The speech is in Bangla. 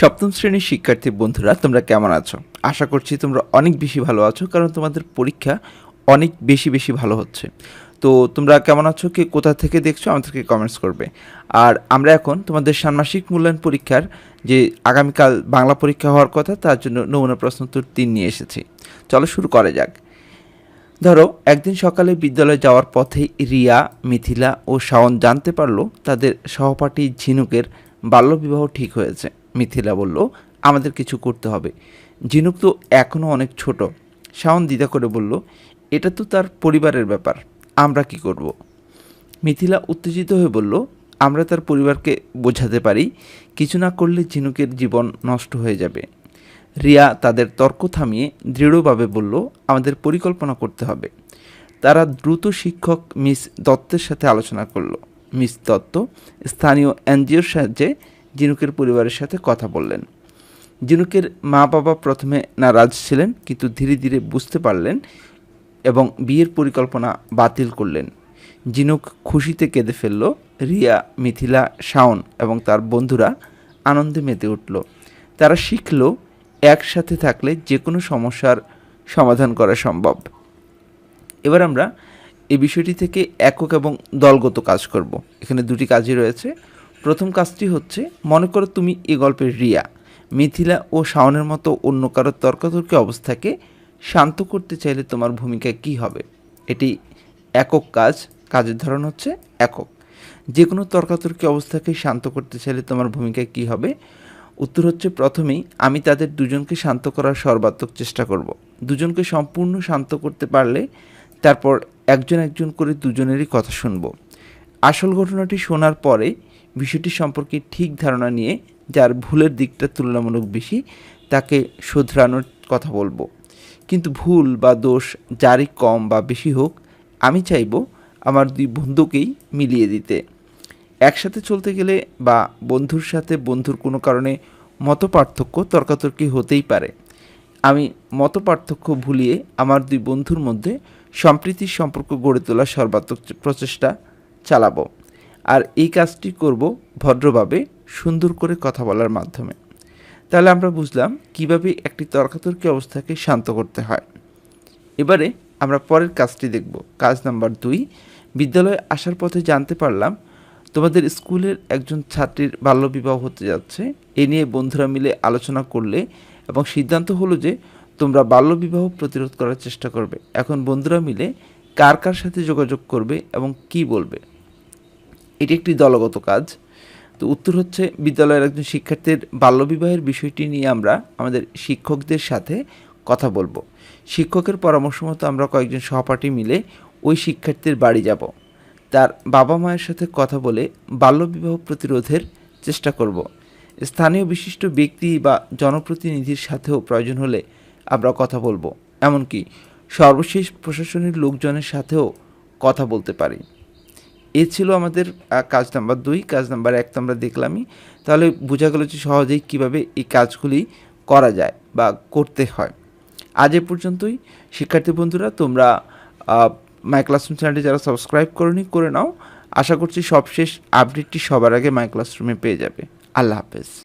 সপ্তম শ্রেণীর শিক্ষার্থী বন্ধুরা, তোমরা কেমন আছো? আশা করছি তোমরা অনেক বেশি ভালো আছো, কারণ তোমাদের পরীক্ষা অনেক বেশি ভালো হচ্ছে। তো তোমরা কেমন আছো, কে কোথা থেকে দেখছো আমাদেরকে কমেন্টস করবে। আর আমরা এখন তোমাদের ষান্মাসিক মূল্যায়ন পরীক্ষার যে আগামীকাল বাংলা পরীক্ষা হওয়ার কথা, তার জন্য নমুনা প্রশ্নোত্তর 3 নিয়ে এসেছি। চলো শুরু করা যাক। ধরো, একদিন সকালে বিদ্যালয়ে যাওয়ার পথে রিয়া, মিথিলা ও শাওন জানতে পারলো তাদের সহপাঠী ঝিনুকের বাল্যবিবাহ ঠিক হয়েছে। মিথিলা বলল, আমাদের কিছু করতে হবে, ঝিনুক তো এখনও অনেক ছোট। শাওন দ্বিধা করে বলল, এটা তো তার পরিবারের ব্যাপার, আমরা কি করব? মিথিলা উত্তেজিত হয়ে বলল, আমরা তার পরিবারকে বোঝাতে পারি, কিছু না করলে ঝিনুকের জীবন নষ্ট হয়ে যাবে। রিয়া তাদের তর্ক থামিয়ে দৃঢ়ভাবে বলল, আমাদের পরিকল্পনা করতে হবে। তারা দ্রুত শিক্ষক মিস দত্তের সাথে আলোচনা করল। মিস দত্ত স্থানীয় এনজিওর সাহায্যে ঝিনুকের পরিবারের সাথে কথা বললেন। ঝিনুকের মা বাবা প্রথমে নারাজ ছিলেন, কিন্তু ধীরে ধীরে বুঝতে পারলেন এবং বিয়ের পরিকল্পনা বাতিল করলেন। ঝিনুক খুশিতে কেঁদে ফেলল। রিয়া, মিথিলা, শাওন এবং তার বন্ধুরা আনন্দে মেতে উঠল। তারা শিখল, একসাথে থাকলে যে কোনো সমস্যার সমাধান করা সম্ভব। এবার আমরা এই বিষয়টি থেকে একক এবং দলগত কাজ করব। এখানে দুটি কাজই রয়েছে। প্রথম কাজটি হচ্ছে, মনে করো তুমি এই গল্পের রিয়া। মিথিলা ও শাওনের মতো অন্য কারো তর্কাতর্কি অবস্থাকে শান্ত করতে চাইলে তোমার ভূমিকা কী হবে? এটি একক কাজ। কাজের ধরন হচ্ছে একক। যে কোনো তর্কাতর্কি অবস্থাকে শান্ত করতে চাইলে তোমার ভূমিকা কী হবে? উত্তর হচ্ছে, প্রথমেই আমি তাদের দুজনকে শান্ত করার সর্বাত্মক চেষ্টা করব। দুজনকে সম্পূর্ণ শান্ত করতে পারলে তারপর একজন একজন করে দুজনেরই কথা শুনব। আসল ঘটনাটি শোনার পরে বিষয়টি সম্পর্কে ঠিক ধারণা নিয়ে যার ভুলের দিকটা তুলনামূলক বেশি তাকে শোধরানোর কথা বলবো। কিন্তু ভুল বা দোষ যারই কম বা বেশি হোক, আমি চাইব আমার দুই বন্ধুকেই মিলিয়ে দিতে। একসাথে চলতে গেলে বা বন্ধুর সাথে বন্ধুর কোনো কারণে মতপার্থক্য তর্কাতর্কি হতেই পারে। আমি মতপার্থক্য ভুলিয়ে আমার দুই বন্ধুর মধ্যে সম্প্রীতির সম্পর্ক গড়ে তোলার সর্বাত্মক প্রচেষ্টা চালাবো। আর এই কাজটি করব ভদ্রভাবে, সুন্দর করে কথা বলার মাধ্যমে। তাহলে আমরা বুঝলাম কিভাবে একটি তর্কাতর্কি অবস্থাকে শান্ত করতে হয়। এবারে আমরা পরের কাজটি দেখব। কাজ নাম্বার 2। বিদ্যালয়ে আসার পথে জানতে পারলাম তোমাদের স্কুলের একজন ছাত্রীর বাল্যবিবাহ হতে যাচ্ছে। এ নিয়ে বন্ধুরা মিলে আলোচনা করলে এবং সিদ্ধান্ত হলো যে তোমরা বাল্যবিবাহ প্রতিরোধ করার চেষ্টা করবে। এখন বন্ধুরা মিলে কার কার সাথে যোগাযোগ করবে এবং কি বলবে? এটি একটি দলগত কাজ। তো উত্তর হচ্ছে, বিদ্যালয়ের একজন শিক্ষার্থীর বাল্যবিবাহের বিষয়টি নিয়ে আমরা আমাদের শিক্ষকদের সাথে কথা বলবো। শিক্ষকের পরামর্শ মতো আমরা কয়েকজন সহপাঠী মিলে ওই শিক্ষার্থীর বাড়ি যাব। তার বাবা মায়ের সাথে কথা বলে বাল্যবিবাহ প্রতিরোধের চেষ্টা করব। স্থানীয় বিশিষ্ট ব্যক্তি বা জনপ্রতিনিধির সাথেও প্রয়োজন হলে আমরা কথা বলবো। এমনকি সর্বশেষ প্রশাসনের লোকজনের সাথেও কথা বলতে পারি। এ ছিল আমাদের কাজ নাম্বার 2। কাজ নাম্বার 1 তো আমরা দেখলামই। তাহলে বোঝা গেল যে সহজেই কীভাবে এই কাজগুলি করা যায় বা করতে হয়। আজ এ পর্যন্তই। শিক্ষার্থী বন্ধুরা, তোমরা মাই ক্লাসরুম চ্যানেলটি যারা সাবস্ক্রাইব করনি, করে নাও। আশা করছি সবশেষ আপডেটটি সবার আগে মাই ক্লাসরুমে পেয়ে যাবে। আল্লাহ হাফেজ।